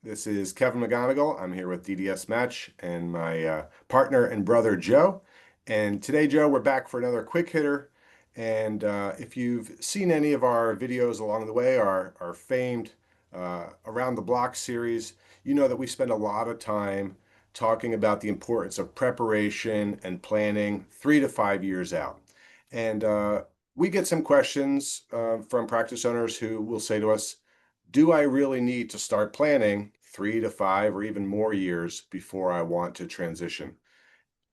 This is Kevin McGonigal. I'm here with DDS Match and my partner and brother Joe. And today, Joe, we're back for another quick hitter. And if you've seen any of our videos along the way, our famed Around the Block series, you know that we spend a lot of time talking about the importance of preparation and planning 3 to 5 years out. And we get some questions from practice owners who will say to us, do I really need to start planning 3 to 5 or even more years before I want to transition?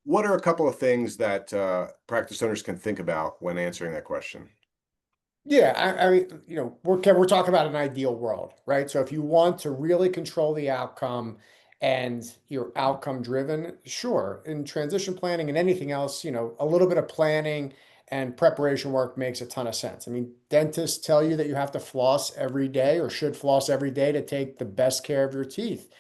What are a couple of things that practice owners can think about when answering that question? Yeah, I mean, we're talking about an ideal world, right? So if you want to really control the outcome and you're outcome driven, sure. In transition planning and anything else, a little bit of planning and preparation work makes a ton of sense. I mean, dentists tell you that you have to floss every day or should floss every day to take the best care of your teeth.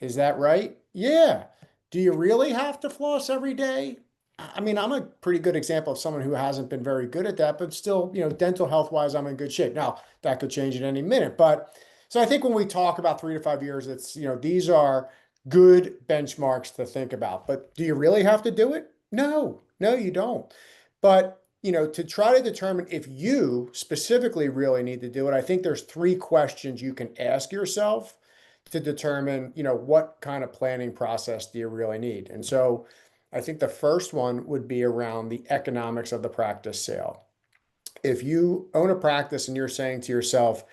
Is that right? Yeah. Do you really have to floss every day? I mean, I'm a pretty good example of someone who hasn't been very good at that, but still, dental health wise, I'm in good shape. Now, that could change at any minute. But so I think when we talk about 3 to 5 years, these are good benchmarks to think about. But do you really have to do it? No, no, you don't. But, to try to determine if you specifically really need to do it, I think there's three questions you can ask yourself to determine, what kind of planning process do you really need? And so I think the first one would be around the economics of the practice sale. If you own a practice and you're saying to yourself,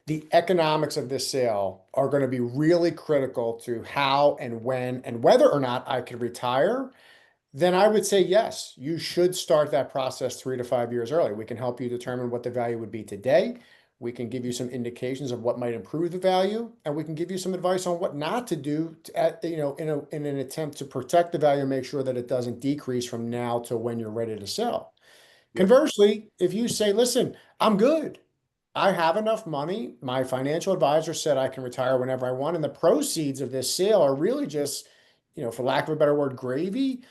the economics of this sale are going to be really critical to how and when and whether or not I could retire, then I would say yes, you should start that process 3 to 5 years early. We can help you determine what the value would be today. We can give you some indications of what might improve the value, and we can give you some advice on what not to do in an attempt to protect the value and make sure that it doesn't decrease from now to when you're ready to sell. Yep. Conversely, if you say, listen, I'm good. I have enough money. My financial advisor said I can retire whenever I want, and the proceeds of this sale are really just, for lack of a better word, gravy,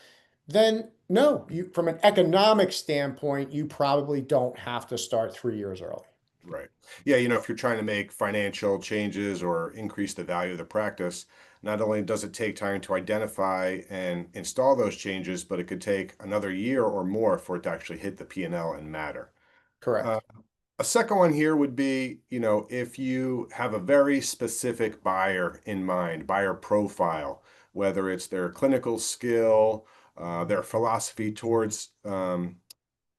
then no, from an economic standpoint, you probably don't have to start 3 years early. Right. Yeah, if you're trying to make financial changes or increase the value of the practice, not only does it take time to identify and install those changes, but it could take another year or more for it to actually hit the P&L and matter. Uh, Correct. a second one here would be, if you have a very specific buyer in mind, buyer profile, whether it's their clinical skill, their philosophy towards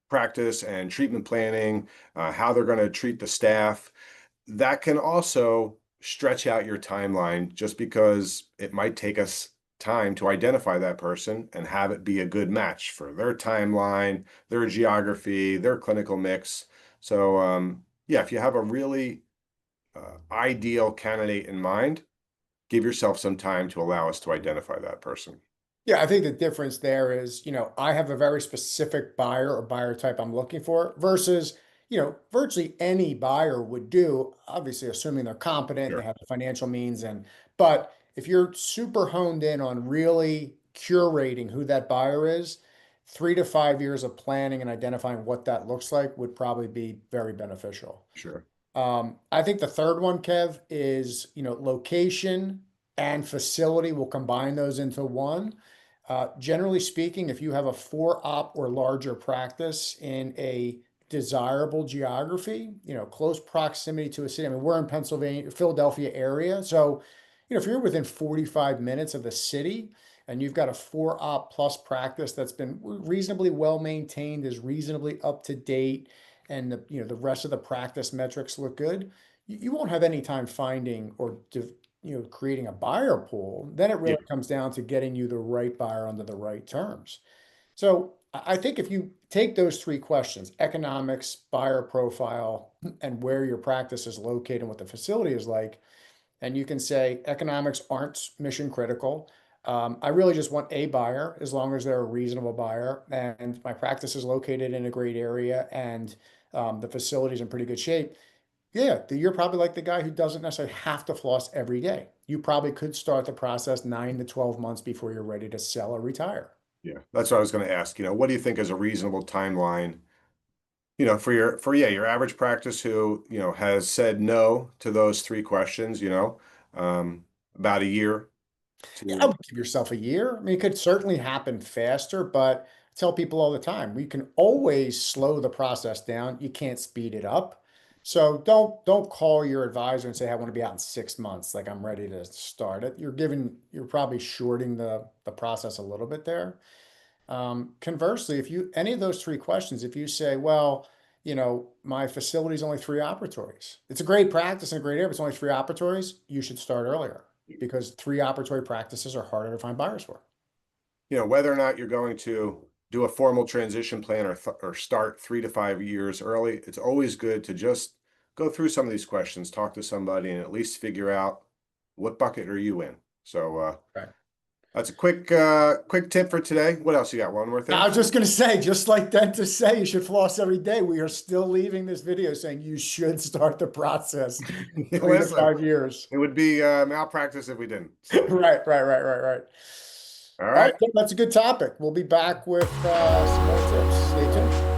practice and treatment planning, how they're going to treat the staff, that can also stretch out your timeline just because it might take us time to identify that person and have it be a good match for their timeline, their geography, their clinical mix. So, yeah, if you have a really ideal candidate in mind, give yourself some time to allow us to identify that person. Yeah, I think the difference there is, I have a very specific buyer or buyer type I'm looking for versus, virtually any buyer would do, obviously assuming they're competent and they Sure. have the financial means but if you're super honed in on really curating who that buyer is, 3 to 5 years of planning and identifying what that looks like would probably be very beneficial. Sure. I think the third one, Kev, is, location and facility. We'll combine those into one. Generally speaking, if you have a 4-op or larger practice in a desirable geography, close proximity to a city. I mean, we're in Pennsylvania, Philadelphia area. So, if you're within 45 minutes of the city and you've got a 4-op plus practice that's been reasonably well maintained, is reasonably up to date, and the rest of the practice metrics look good, you won't have any time finding or creating a buyer pool. Then it Yeah. really comes down to getting you the right buyer under the right terms. So I think if you take those three questions, economics, buyer profile, and where your practice is located and what the facility is like, and you can say economics aren't mission critical. I really just want a buyer as long as they're a reasonable buyer, and my practice is located in a great area, and the facility's in pretty good shape. Yeah, you're probably like the guy who doesn't necessarily have to floss every day. You probably could start the process 9 to 12 months before you're ready to sell or retire. Yeah. That's what I was going to ask. What do you think is a reasonable timeline, your average practice who, has said no to those three questions, about a year Yeah, I to, would give yourself a year. I mean, it could certainly happen faster, but I tell people all the time, we can always slow the process down. You can't speed it up. So don't call your advisor and say, I want to be out in 6 months, like I'm ready to start it. You're probably shorting the process a little bit there. Conversely, if you any of those three questions, if you say, well, my facility is only three operatories, it's a great practice and a great area, but it's only three operatories, you should start earlier because three operatory practices are harder to find buyers for. whether or not you're going to do a formal transition plan or start 3 to 5 years early, it's always good to just go through some of these questions, talk to somebody, and at least figure out what bucket are you in. So Right. that's a quick tip for today. What else you got? One more I thing? was just going to say, just like dentists say, you should floss every day. We are still leaving this video saying you should start the process 3 to 5 Listen, years. it would be malpractice if we didn't. So, Right, right, right, right, right. all All right, right. that's a good topic. We'll be back with some more tips. Stay tuned.